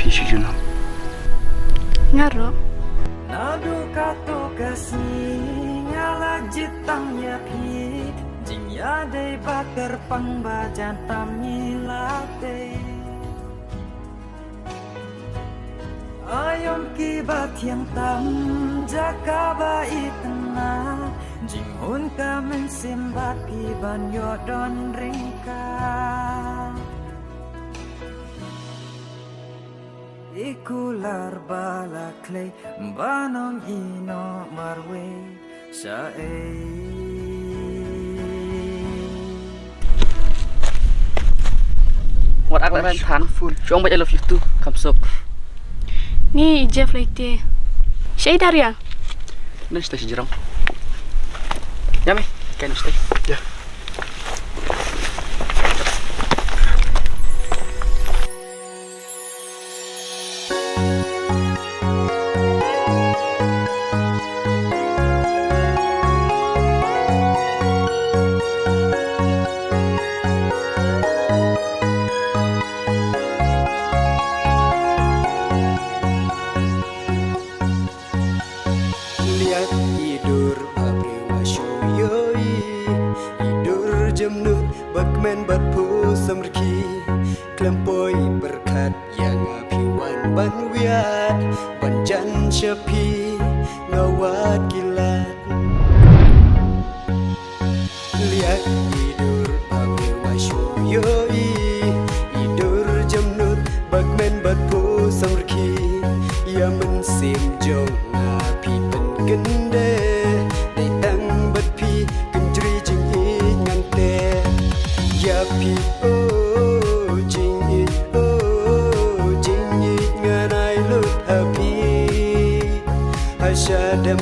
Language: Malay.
fish you know. Ngaro? Nadu kato kasihnya lajitangnya pi Jingya day bakar pangbajan tamilate Ayom kibat yang tam jaka bai tenang Jinghun ka mensimbat kiban yodon ringka Ikular balaklay banong ino marwe sa What I like tan full. Show me I love you too. Come so. Ni Jeff Leite. Shay Daria. Nên stay jirang. Yummy. Can you stay? Yeah. Tidur abriwa shoyoi Tidur jemnut bakmen batpu samrki Klempoi berkat yang apiwan ban wiat Banjan syapi ngawat kilat Lihat tidur abriwa shoyoi Tidur jemnut bakmen batpu samrki Ya mensim jong api gende day tang bat pi kunjri jing I ngante ya pi jing I nganai lut happy asyadam